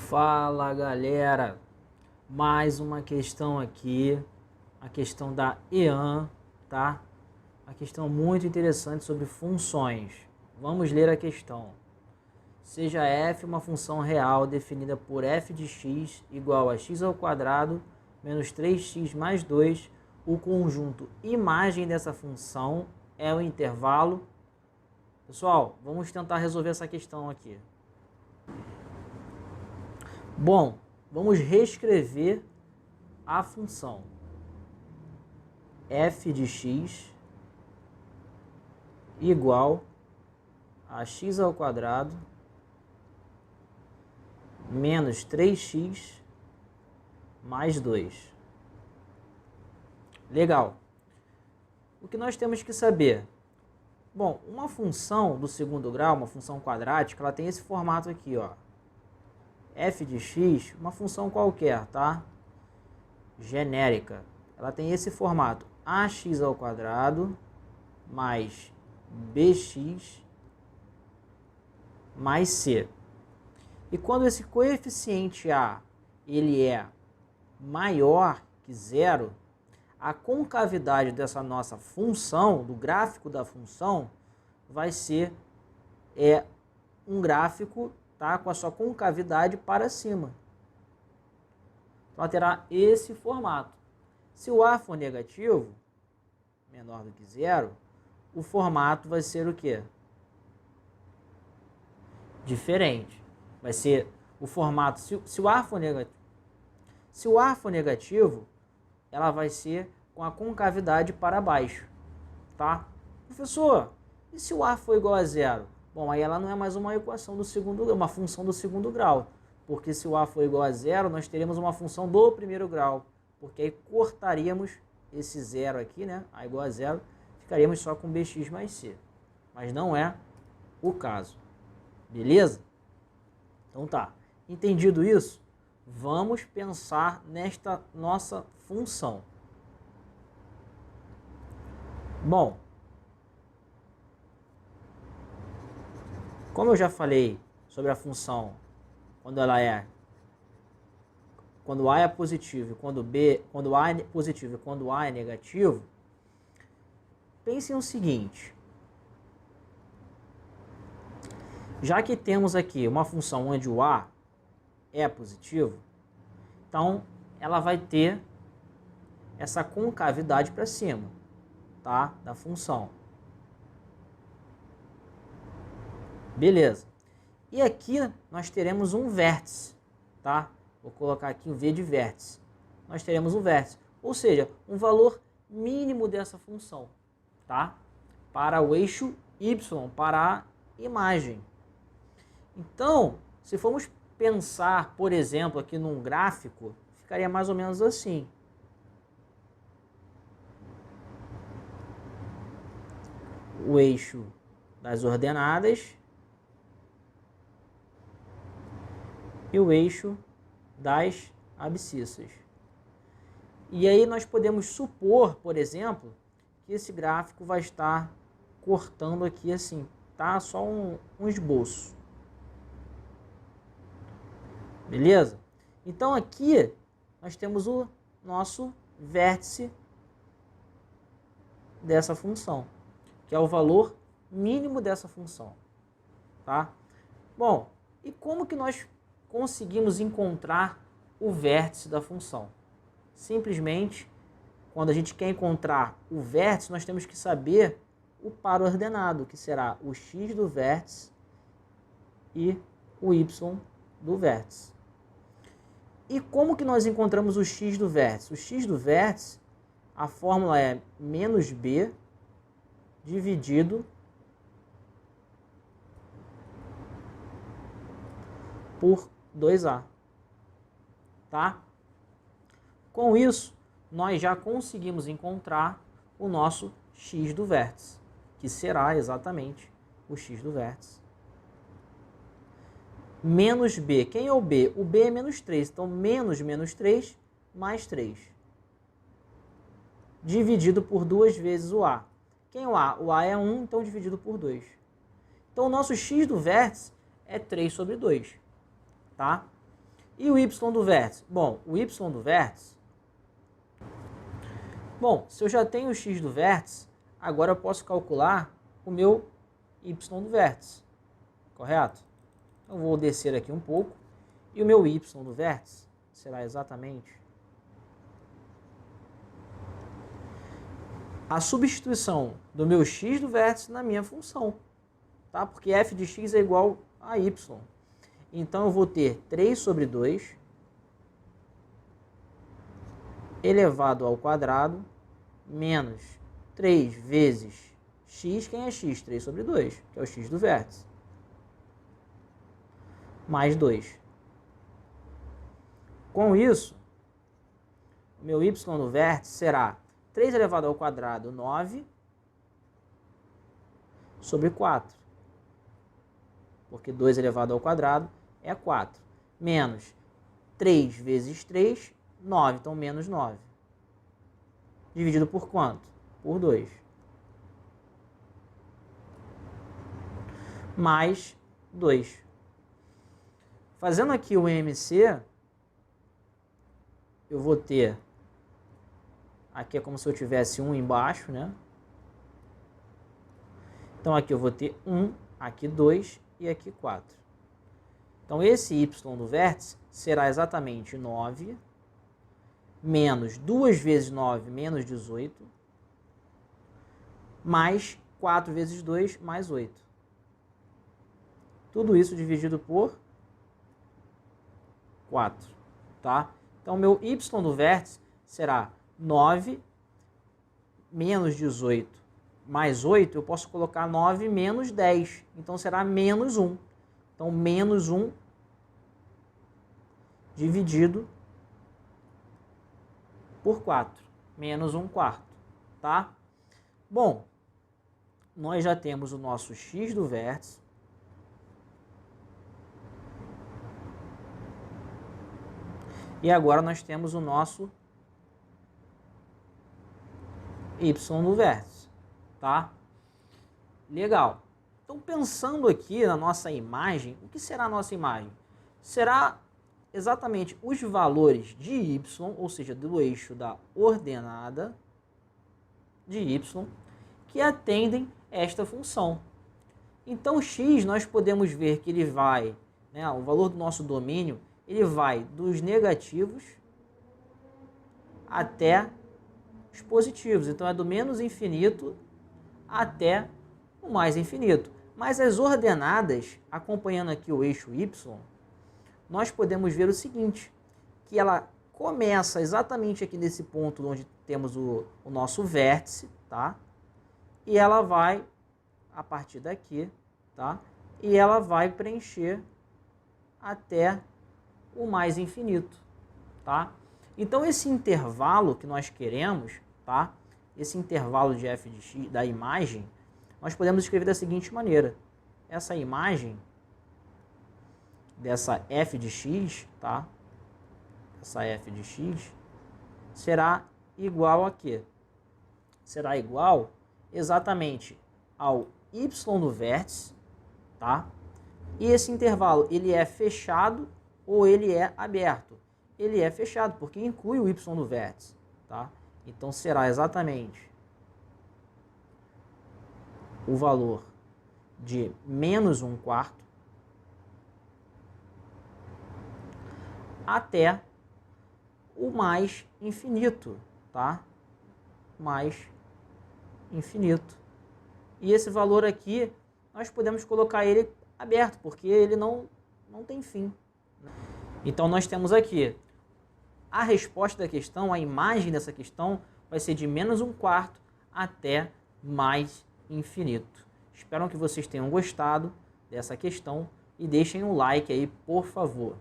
Fala galera, mais uma questão aqui, a questão da EAN, tá? A questão muito interessante sobre funções. Vamos ler a questão. Seja f uma função real definida por f de x igual a x ao quadrado menos 3x mais 2, o conjunto imagem dessa função é o intervalo. Pessoal, vamos tentar resolver essa questão aqui. Bom, vamos reescrever a função f de x igual a x ao quadrado menos 3x mais 2. Legal. O que nós temos que saber? Bom, uma função do segundo grau, uma função quadrática, ela tem esse formato aqui, ó. F de x, uma função qualquer, tá? Genérica. Ela tem esse formato: ax ao quadrado mais bx mais c. E quando esse coeficiente a ele é maior que zero, a concavidade dessa nossa função, do gráfico da função, vai ser um gráfico, tá, com a sua concavidade para cima. Então ela terá esse formato. Se o a for negativo, menor do que zero, o formato vai ser o quê? Diferente. Vai ser o formato, se o a for negativo, ela vai ser com a concavidade para baixo, tá? Professor, e se o a for igual a zero? Bom, aí ela não é mais uma equação do segundo grau, uma função do segundo grau, porque se o a for igual a zero, nós teríamos uma função do primeiro grau, porque aí cortaríamos esse zero aqui, né? A igual a zero, ficaríamos só com bx mais c, mas não é o caso, beleza? Então tá, entendido isso? Vamos pensar nesta nossa função. Bom, como eu já falei sobre a função quando a é positivo e quando a é positivo e quando a é negativo, pensem o seguinte: já que temos aqui uma função onde o a é positivo, então ela vai ter essa concavidade para cima, tá? Da função. Beleza. E aqui nós teremos um vértice, tá? Vou colocar aqui o v de vértice. Nós teremos um vértice, ou seja, um valor mínimo dessa função, tá? Para o eixo y, para a imagem. Então, se formos pensar, por exemplo, aqui num gráfico, ficaria mais ou menos assim. O eixo das ordenadas e o eixo das abscissas. E aí nós podemos supor, por exemplo, que esse gráfico vai estar cortando aqui assim, tá? Só um esboço. Beleza? Então aqui nós temos o nosso vértice dessa função, que é o valor mínimo dessa função, tá? Bom, e como que nós conseguimos encontrar o vértice da função? Simplesmente, quando a gente quer encontrar o vértice, nós temos que saber o par ordenado, que será o x do vértice e o y do vértice. E como que nós encontramos o x do vértice? O x do vértice, a fórmula é menos b dividido por 2a, tá? Com isso, nós já conseguimos encontrar o nosso x do vértice, que será exatamente o x do vértice. Menos b, quem é o b? O b é menos 3, então menos 3 mais 3. Dividido por 2 vezes o a. Quem é o a? O a é 1, então dividido por 2. Então o nosso x do vértice é 3 sobre 2, tá? E o y do vértice? Bom, o y do vértice... Bom, se eu já tenho o x do vértice, agora eu posso calcular o meu y do vértice, correto? Então, eu vou descer aqui um pouco, e o meu y do vértice será exatamente a substituição do meu x do vértice na minha função, tá? Porque f de x é igual a y. Então, eu vou ter 3 sobre 2 elevado ao quadrado menos 3 vezes x. Quem é x? 3 sobre 2, que é o x do vértice. Mais 2. Com isso, o meu y do vértice será 3 elevado ao quadrado, 9, sobre 4. Porque 2 elevado ao quadrado é 4. Menos 3 vezes 3, 9. Então, menos 9. Dividido por quanto? Por 2. Mais 2. Fazendo aqui o MC, eu vou ter... Aqui é como se eu tivesse 1 embaixo, né? Então, aqui eu vou ter 1, aqui 2 e aqui 4. Então, esse y do vértice será exatamente 9, menos 2 vezes 9, menos 18, mais 4 vezes 2, mais 8. Tudo isso dividido por 4, tá? Então, meu y do vértice será 9 menos 18 mais 8, eu posso colocar 9 menos 10. Então, será menos 1. Então, menos 1 dividido por 4. Menos 1 quarto, tá? Bom, nós já temos o nosso x do vértice. E agora nós temos o nosso y do vértice, tá? Legal. Então, pensando aqui na nossa imagem, o que será a nossa imagem? Será exatamente os valores de y, ou seja, do eixo da ordenada de y, que atendem esta função. Então, x, nós podemos ver que ele vai, né, o valor do nosso domínio, ele vai dos negativos até os positivos. Então, é do menos infinito até o mais infinito. Mas as ordenadas, acompanhando aqui o eixo y, nós podemos ver o seguinte, que ela começa exatamente aqui nesse ponto onde temos o nosso vértice, tá? E ela vai, a partir daqui, tá? E ela vai preencher até o mais infinito, tá? Então, esse intervalo que nós queremos, tá? Esse intervalo de f de x, da imagem, nós podemos escrever da seguinte maneira. Essa imagem dessa f de x, tá? Essa f de x será igual a quê? Será igual exatamente ao y do vértice, tá? E esse intervalo, ele é fechado ou ele é aberto? Ele é fechado, porque inclui o y do vértice, tá? Então, será exatamente o valor de menos 1 quarto até o mais infinito, tá? Mais infinito. E esse valor aqui, nós podemos colocar ele aberto, porque ele não tem fim. Então, nós temos aqui a resposta da questão, a imagem dessa questão vai ser de menos 1 quarto até mais infinito. Espero que vocês tenham gostado dessa questão e deixem um like aí, por favor.